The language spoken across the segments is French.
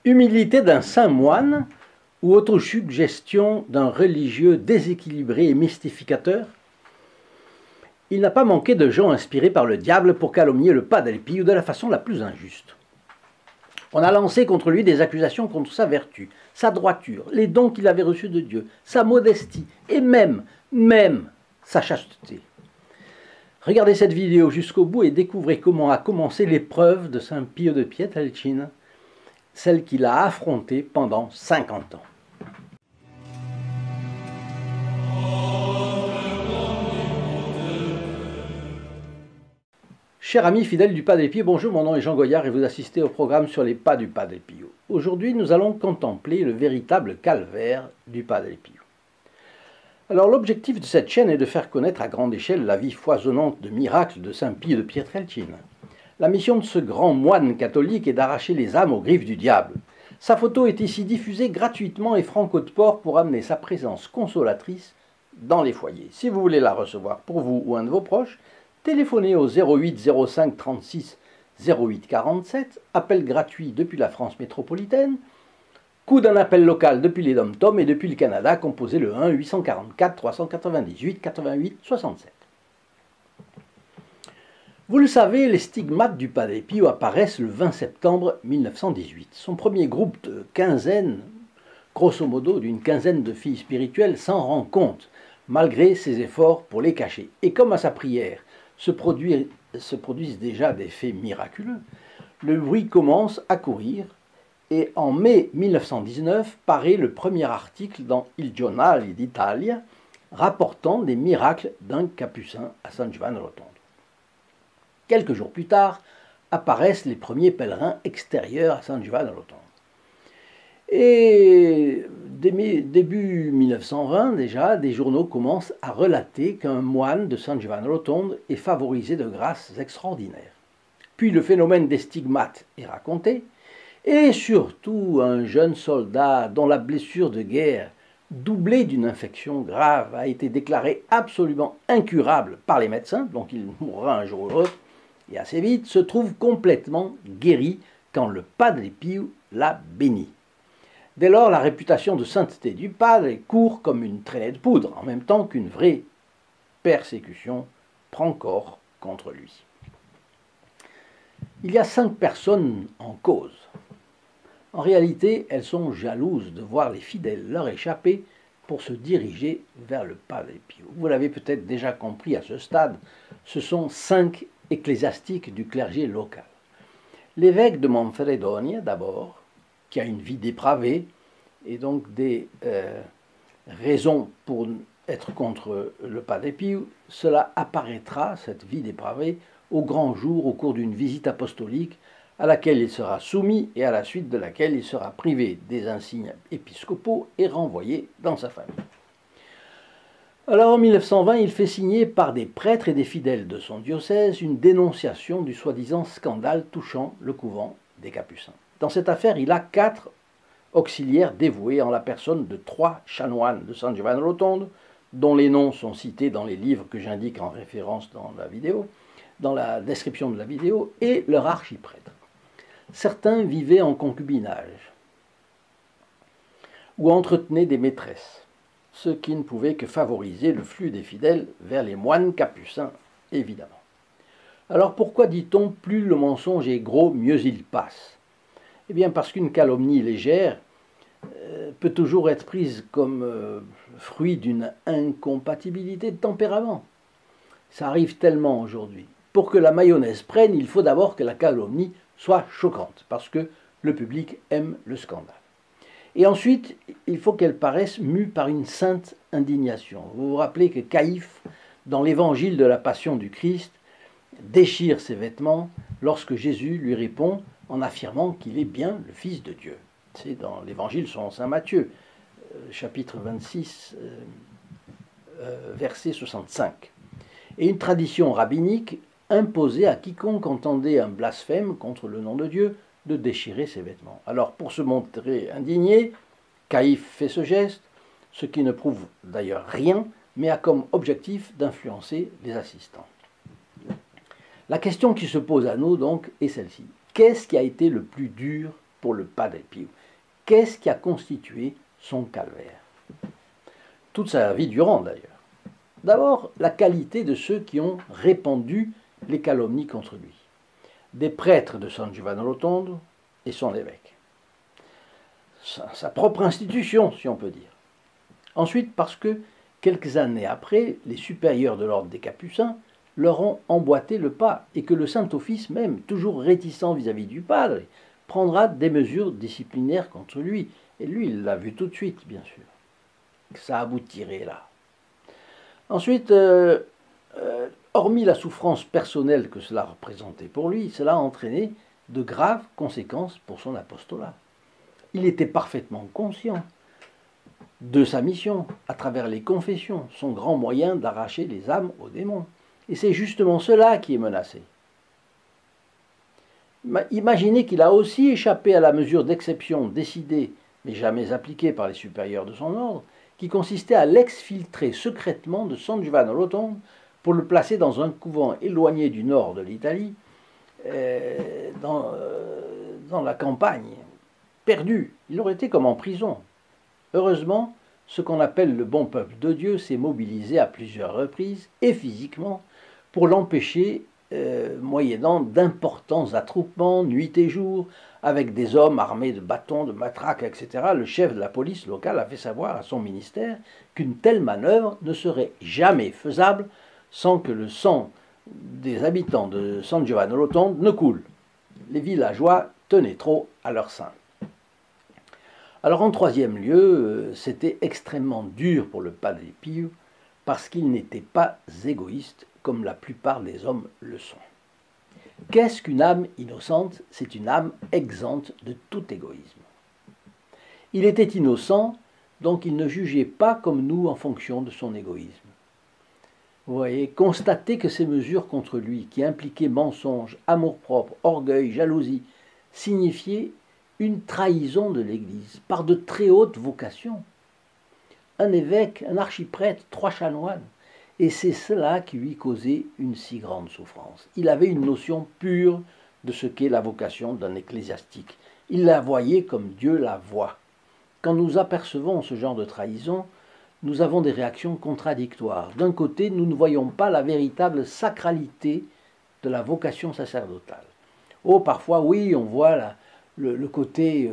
Humilité d'un saint moine ou autosuggestion d'un religieux déséquilibré et mystificateur? Il n'a pas manqué de gens inspirés par le diable pour calomnier le Padre Pio de la façon la plus injuste. On a lancé contre lui des accusations contre sa vertu, sa droiture, les dons qu'il avait reçus de Dieu, sa modestie et même sa chasteté. Regardez cette vidéo jusqu'au bout et découvrez comment a commencé l'épreuve de Saint Pio de Pietrelcina, celle qu'il a affrontée pendant 50 ans. Chers amis fidèles du Padre Pio, bonjour, mon nom est Jean Goyard et vous assistez au programme sur les pas du Padre Pio. Aujourd'hui, nous allons contempler le véritable calvaire du Padre Pio. Alors, l'objectif de cette chaîne est de faire connaître à grande échelle la vie foisonnante de miracles de Saint Pio de Pietrelcina. La mission de ce grand moine catholique est d'arracher les âmes aux griffes du diable. Sa photo est ici diffusée gratuitement et franco de port pour amener sa présence consolatrice dans les foyers. Si vous voulez la recevoir pour vous ou un de vos proches, téléphonez au 08 05 36 08 47, appel gratuit depuis la France métropolitaine, coût d'un appel local depuis les Dom-Tom et depuis le Canada, composez le 1 844 398 88 67. Vous le savez, les stigmates du Padre Pio apparaissent le 20 septembre 1918. Son premier groupe de quinzaine, grosso modo d'une quinzaine de filles spirituelles, s'en rend compte, malgré ses efforts pour les cacher. Et comme à sa prière se produisent déjà des faits miraculeux, le bruit commence à courir et en mai 1919 paraît le premier article dans Il Giornale d'Italia rapportant des miracles d'un capucin à San Giovanni Rotondo. Quelques jours plus tard apparaissent les premiers pèlerins extérieurs à San Giovanni Rotondo. Et début 1920, déjà, des journaux commencent à relater qu'un moine de San Giovanni Rotondo est favorisé de grâces extraordinaires. Puis le phénomène des stigmates est raconté, et surtout un jeune soldat dont la blessure de guerre, doublée d'une infection grave, a été déclarée absolument incurable par les médecins, donc il mourra un jour ou l'autre, et assez vite, se trouve complètement guéri quand le Padre Pio l'a béni. Dès lors, la réputation de sainteté du Padre court comme une traînée de poudre, en même temps qu'une vraie persécution prend corps contre lui. Il y a 5 personnes en cause. En réalité, elles sont jalouses de voir les fidèles leur échapper pour se diriger vers le Padre Pio. Vous l'avez peut-être déjà compris à ce stade, ce sont 5 ecclésiastiques du clergé local. L'évêque de Manfredonia, d'abord, qui a une vie dépravée, et donc des raisons pour être contre le Padre Pio, cela apparaîtra, cette vie dépravée, au grand jour au cours d'une visite apostolique à laquelle il sera soumis et à la suite de laquelle il sera privé des insignes épiscopaux et renvoyé dans sa famille. Alors en 1920, il fait signer par des prêtres et des fidèles de son diocèse une dénonciation du soi-disant scandale touchant le couvent des Capucins. Dans cette affaire, il a 4 auxiliaires dévoués en la personne de 3 chanoines de San Giovanni Rotondo, dont les noms sont cités dans les livres que j'indique en référence dans la vidéo, dans la description de la vidéo, et leur archiprêtre. Certains vivaient en concubinage ou entretenaient des maîtresses, ce qui ne pouvait que favoriser le flux des fidèles vers les moines capucins, évidemment. Alors pourquoi dit-on plus le mensonge est gros, mieux il passe? Eh bien parce qu'une calomnie légère peut toujours être prise comme fruit d'une incompatibilité de tempérament. Ça arrive tellement aujourd'hui. Pour que la mayonnaise prenne, il faut d'abord que la calomnie soit choquante, parce que le public aime le scandale. Et ensuite, il faut qu'elle paraisse mue par une sainte indignation. Vous vous rappelez que Caïphe, dans l'évangile de la Passion du Christ, déchire ses vêtements lorsque Jésus lui répond en affirmant qu'il est bien le Fils de Dieu. C'est dans l'évangile selon saint Matthieu, chapitre 26, verset 65. Et une tradition rabbinique imposait à quiconque entendait un blasphème contre le nom de Dieu de déchirer ses vêtements. Alors, pour se montrer indigné, Caïphe fait ce geste, ce qui ne prouve d'ailleurs rien, mais a comme objectif d'influencer les assistants. La question qui se pose à nous, donc, est celle-ci. Qu'est-ce qui a été le plus dur pour le Padre Pio? Qu'est-ce qui a constitué son calvaire? Toute sa vie durant d'ailleurs. D'abord, la qualité de ceux qui ont répandu les calomnies contre lui. Des prêtres de San Giovanni Rotondo et son évêque. Sa propre institution, si on peut dire. Ensuite, parce que, quelques années après, les supérieurs de l'ordre des Capucins leur ont emboîté le pas et que le Saint-Office même, toujours réticent vis-à-vis du Padre, prendra des mesures disciplinaires contre lui. Et lui, il l'a vu tout de suite, bien sûr. Ça aboutirait là. Ensuite, hormis la souffrance personnelle que cela représentait pour lui, cela a entraîné de graves conséquences pour son apostolat. Il était parfaitement conscient de sa mission, à travers les confessions, son grand moyen d'arracher les âmes aux démons. Et c'est justement cela qui est menacé. Imaginez qu'il a aussi échappé à la mesure d'exception décidée, mais jamais appliquée par les supérieurs de son ordre, qui consistait à l'exfiltrer secrètement de San Giovanni Rotondo pour le placer dans un couvent éloigné du nord de l'Italie, dans la campagne, perdu. Il aurait été comme en prison. Heureusement, ce qu'on appelle le bon peuple de Dieu s'est mobilisé à plusieurs reprises, et physiquement, pour l'empêcher, moyennant d'importants attroupements, nuit et jour, avec des hommes armés de bâtons, de matraques, etc. Le chef de la police locale a fait savoir à son ministère qu'une telle manœuvre ne serait jamais faisable sans que le sang des habitants de San Giovanni Rotondo ne coule. Les villageois tenaient trop à leur sein. Alors en troisième lieu, c'était extrêmement dur pour le Padre Pio parce qu'il n'était pas égoïste comme la plupart des hommes le sont. Qu'est-ce qu'une âme innocente? C'est une âme exempte de tout égoïsme. Il était innocent, donc il ne jugeait pas comme nous en fonction de son égoïsme. Vous voyez, constater que ces mesures contre lui, qui impliquaient mensonge, amour-propre, orgueil, jalousie, signifiaient une trahison de l'Église par de très hautes vocations. Un évêque, un archiprêtre, 3 chanoines. Et c'est cela qui lui causait une si grande souffrance. Il avait une notion pure de ce qu'est la vocation d'un ecclésiastique. Il la voyait comme Dieu la voit. Quand nous apercevons ce genre de trahison, nous avons des réactions contradictoires. D'un côté, nous ne voyons pas la véritable sacralité de la vocation sacerdotale. Oh, parfois, oui, on voit le côté,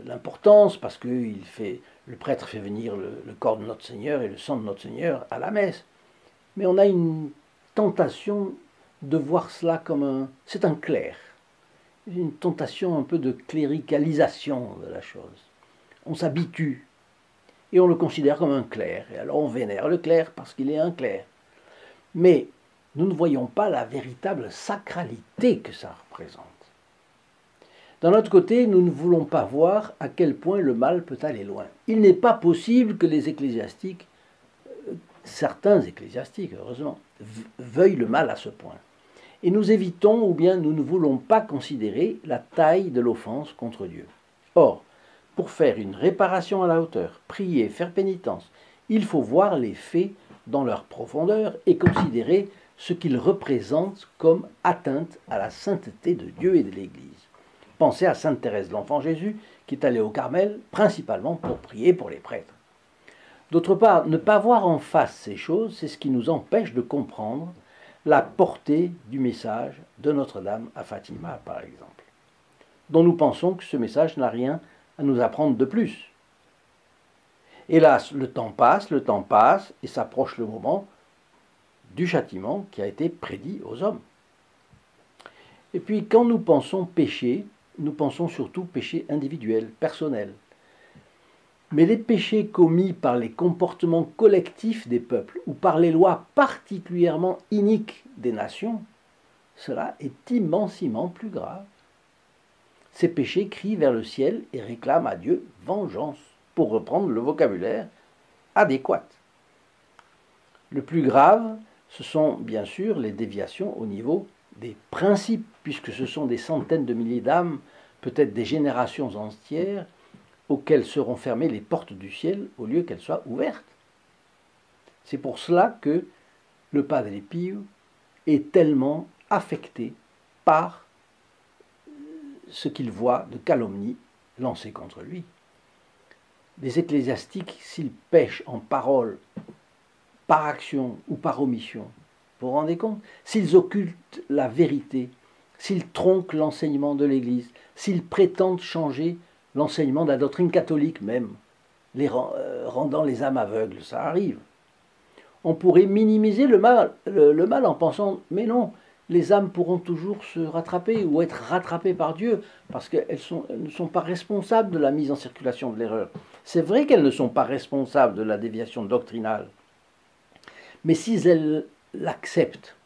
l'importance, parce que le prêtre fait venir le corps de notre Seigneur et le sang de notre Seigneur à la messe. Mais on a une tentation de voir cela comme c'est un clerc. Une tentation un peu de cléricalisation de la chose. On s'habitue et on le considère comme un clerc. Et alors on vénère le clerc parce qu'il est un clerc. Mais nous ne voyons pas la véritable sacralité que ça représente. D'un autre côté, nous ne voulons pas voir à quel point le mal peut aller loin. Il n'est pas possible que les ecclésiastiques, certains ecclésiastiques, heureusement, veuillent le mal à ce point. Et nous évitons, ou bien nous ne voulons pas considérer la taille de l'offense contre Dieu. Or, pour faire une réparation à la hauteur, prier, faire pénitence, il faut voir les faits dans leur profondeur et considérer ce qu'ils représentent comme atteinte à la sainteté de Dieu et de l'Église. Pensez à Sainte Thérèse de l'Enfant Jésus, qui est allée au Carmel, principalement pour prier pour les prêtres. D'autre part, ne pas voir en face ces choses, c'est ce qui nous empêche de comprendre la portée du message de Notre-Dame à Fatima, par exemple, dont nous pensons que ce message n'a rien à nous apprendre de plus. Hélas, le temps passe, et s'approche le moment du châtiment qui a été prédit aux hommes. Et puis, quand nous pensons péché, nous pensons surtout péché individuel, personnel. Mais les péchés commis par les comportements collectifs des peuples ou par les lois particulièrement iniques des nations, cela est immensément plus grave. Ces péchés crient vers le ciel et réclament à Dieu vengeance, pour reprendre le vocabulaire adéquat. Le plus grave, ce sont bien sûr les déviations au niveau des principes, puisque ce sont des centaines de milliers d'âmes, peut-être des générations entières, auxquelles seront fermées les portes du ciel au lieu qu'elles soient ouvertes. C'est pour cela que le Padre Pio est tellement affecté par ce qu'il voit de calomnie lancée contre lui. Les ecclésiastiques, s'ils pêchent en parole, par action ou par omission, vous vous rendez compte? S'ils occultent la vérité, s'ils tronquent l'enseignement de l'Église, s'ils prétendent changer l'enseignement de la doctrine catholique même, rendant les âmes aveugles, ça arrive. On pourrait minimiser le mal en pensant, mais non, les âmes pourront toujours se rattraper ou être rattrapées par Dieu, parce qu'elles ne sont pas responsables de la mise en circulation de l'erreur. C'est vrai qu'elles ne sont pas responsables de la déviation doctrinale, mais si elles l'acceptent,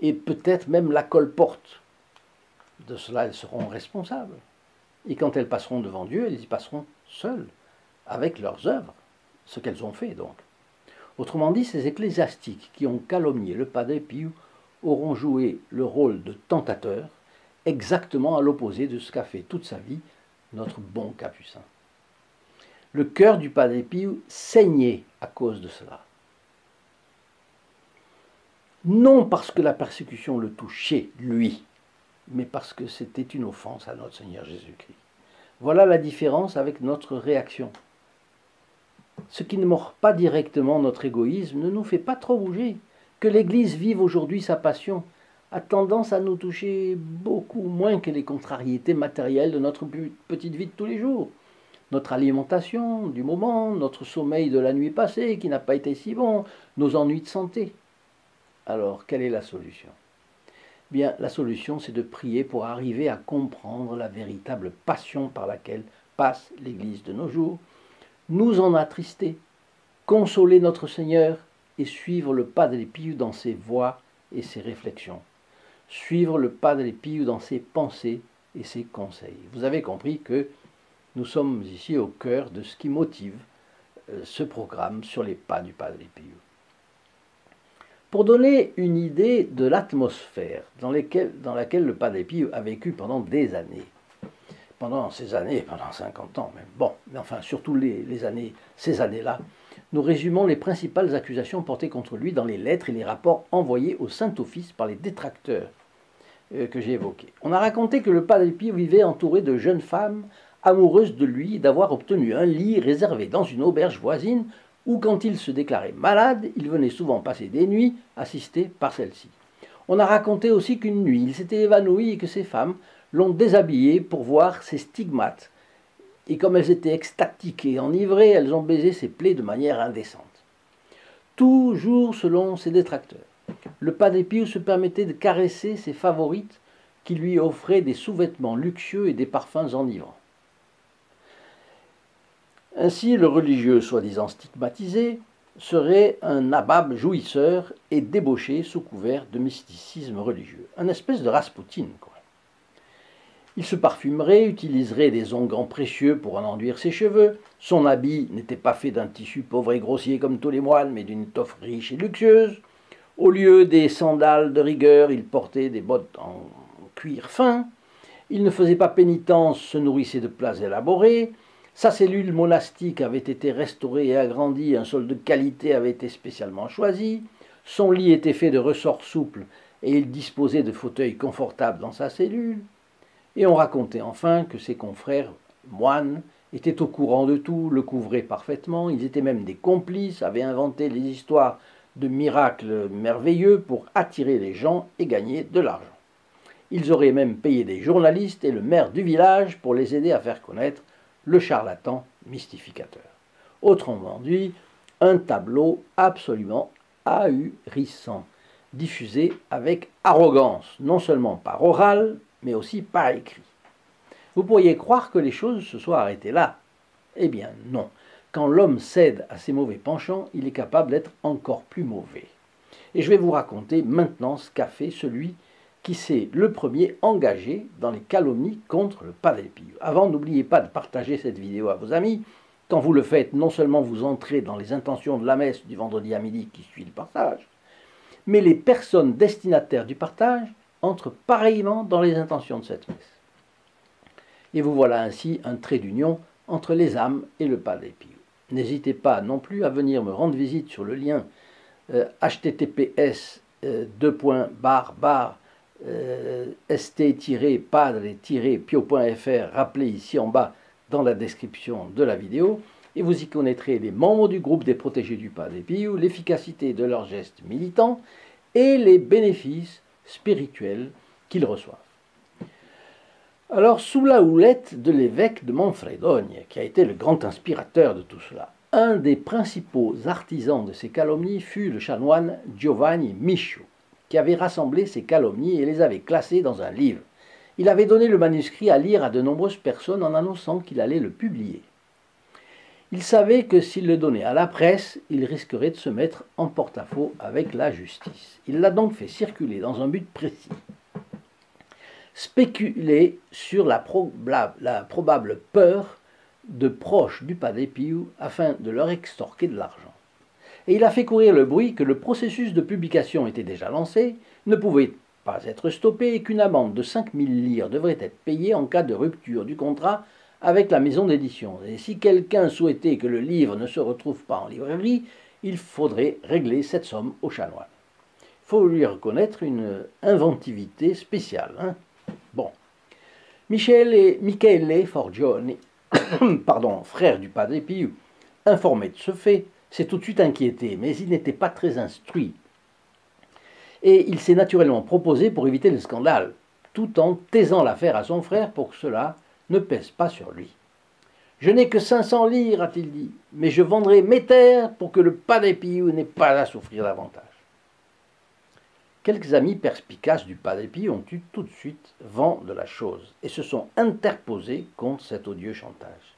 et peut-être même la colportent, de cela elles seront responsables. Et quand elles passeront devant Dieu, elles y passeront seules, avec leurs œuvres, ce qu'elles ont fait donc. Autrement dit, ces ecclésiastiques qui ont calomnié le Padre Pio auront joué le rôle de tentateur, exactement à l'opposé de ce qu'a fait toute sa vie notre bon Capucin. Le cœur du Padre Pio saignait à cause de cela. Non parce que la persécution le touchait, lui, mais parce que c'était une offense à notre Seigneur Jésus-Christ. Voilà la différence avec notre réaction. Ce qui ne mord pas directement notre égoïsme ne nous fait pas trop bouger. Que l'Église vive aujourd'hui sa passion a tendance à nous toucher beaucoup moins que les contrariétés matérielles de notre petite vie de tous les jours. Notre alimentation du moment, notre sommeil de la nuit passée qui n'a pas été si bon, nos ennuis de santé. Alors, quelle est la solution? Bien, la solution, c'est de prier pour arriver à comprendre la véritable passion par laquelle passe l'Église de nos jours, nous en attrister, consoler notre Seigneur et suivre le Padre Pio dans ses voies et ses réflexions. Suivre le Padre Pio dans ses pensées et ses conseils. Vous avez compris que nous sommes ici au cœur de ce qui motive ce programme sur les pas du Padre Pio. Pour donner une idée de l'atmosphère dans laquelle le Padre Pio a vécu pendant des années, pendant 50 ans même, bon, mais enfin surtout ces années-là, nous résumons les principales accusations portées contre lui dans les lettres et les rapports envoyés au Saint-Office par les détracteurs que j'ai évoqués. On a raconté que le Padre Pio vivait entouré de jeunes femmes amoureuses de lui, d'avoir obtenu un lit réservé dans une auberge voisine, où quand il se déclarait malade, il venait souvent passer des nuits assisté par celle-ci. On a raconté aussi qu'une nuit, il s'était évanoui et que ces femmes l'ont déshabillé pour voir ses stigmates. Et comme elles étaient extatiques et enivrées, elles ont baisé ses plaies de manière indécente. Toujours selon ses détracteurs. Le Padre Pio se permettait de caresser ses favorites qui lui offraient des sous-vêtements luxueux et des parfums enivrants. Ainsi, le religieux soi-disant stigmatisé serait un nabab jouisseur et débauché sous couvert de mysticisme religieux. Un espèce de Raspoutine, quoi. Il se parfumerait, utiliserait des onguents précieux pour en enduire ses cheveux. Son habit n'était pas fait d'un tissu pauvre et grossier comme tous les moines, mais d'une étoffe riche et luxueuse. Au lieu des sandales de rigueur, il portait des bottes en cuir fin. Il ne faisait pas pénitence, se nourrissait de plats élaborés. Sa cellule monastique avait été restaurée et agrandie, un sol de qualité avait été spécialement choisi. Son lit était fait de ressorts souples et il disposait de fauteuils confortables dans sa cellule. Et on racontait enfin que ses confrères moines étaient au courant de tout, le couvraient parfaitement, ils étaient même des complices, avaient inventé les histoires de miracles merveilleux pour attirer les gens et gagner de l'argent. Ils auraient même payé des journalistes et le maire du village pour les aider à faire connaître le charlatan mystificateur. Autrement dit, un tableau absolument ahurissant, diffusé avec arrogance, non seulement par oral, mais aussi par écrit. Vous pourriez croire que les choses se soient arrêtées là. Eh bien non. Quand l'homme cède à ses mauvais penchants, il est capable d'être encore plus mauvais. Et je vais vous raconter maintenant ce qu'a fait celui qui s'est le premier engagé dans les calomnies contre le Padre Pio. Avant, n'oubliez pas de partager cette vidéo à vos amis. Quand vous le faites, non seulement vous entrez dans les intentions de la messe du vendredi à midi qui suit le partage, mais les personnes destinataires du partage entrent pareillement dans les intentions de cette messe. Et vous voilà ainsi un trait d'union entre les âmes et le Padre Pio. N'hésitez pas non plus à venir me rendre visite sur le lien https st-padre-pio.fr, rappelé ici en bas dans la description de la vidéo, et vous y connaîtrez les membres du groupe des protégés du Padre Pio, l'efficacité de leurs gestes militants et les bénéfices spirituels qu'ils reçoivent. Alors, sous la houlette de l'évêque de Manfredonia, qui a été le grand inspirateur de tout cela, un des principaux artisans de ces calomnies fut le chanoine Giovanni Misciu, qui avait rassemblé ces calomnies et les avait classées dans un livre. Il avait donné le manuscrit à lire à de nombreuses personnes en annonçant qu'il allait le publier. Il savait que s'il le donnait à la presse, il risquerait de se mettre en porte-à-faux avec la justice. Il l'a donc fait circuler dans un but précis. Spéculer sur la probable peur de proches du Padre Pio afin de leur extorquer de l'argent. Et il a fait courir le bruit que le processus de publication était déjà lancé, ne pouvait pas être stoppé et qu'une amende de 5000 lire devrait être payée en cas de rupture du contrat avec la maison d'édition. Et si quelqu'un souhaitait que le livre ne se retrouve pas en librairie, il faudrait régler cette somme au chanoine. Il faut lui reconnaître une inventivité spéciale. Bon. Michele Forgione, frère du Padre Pio, informé de ce fait, s'est tout de suite inquiété, mais il n'était pas très instruit. Et il s'est naturellement proposé pour éviter le scandale, tout en taisant l'affaire à son frère pour que cela ne pèse pas sur lui. « Je n'ai que 500 lire, a-t-il dit, mais je vendrai mes terres pour que le Padre Pio n'ait pas à souffrir davantage. » Quelques amis perspicaces du Padre Pio ont eu tout de suite vent de la chose et se sont interposés contre cet odieux chantage.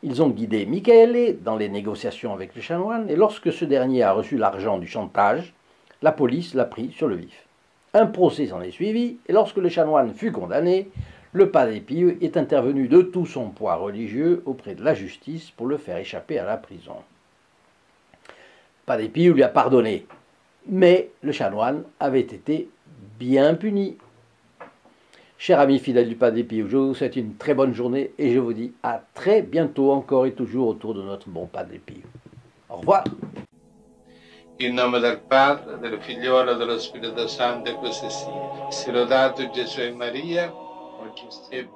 Ils ont guidé Michele dans les négociations avec le chanoine et lorsque ce dernier a reçu l'argent du chantage, la police l'a pris sur le vif. Un procès s'en est suivi et lorsque le chanoine fut condamné, le Padre Pio est intervenu de tout son poids religieux auprès de la justice pour le faire échapper à la prison. Le Padre Pio lui a pardonné, mais le chanoine avait été bien puni. Chers amis fidèles du Padre Pio, je vous souhaite une très bonne journée et je vous dis à très bientôt encore et toujours autour de notre bon Padre Pio. Au revoir. In nome del Padre, del Figliolo e dello Spirito Santo, e così sia. Sia lodato Gesù e Maria, oggi e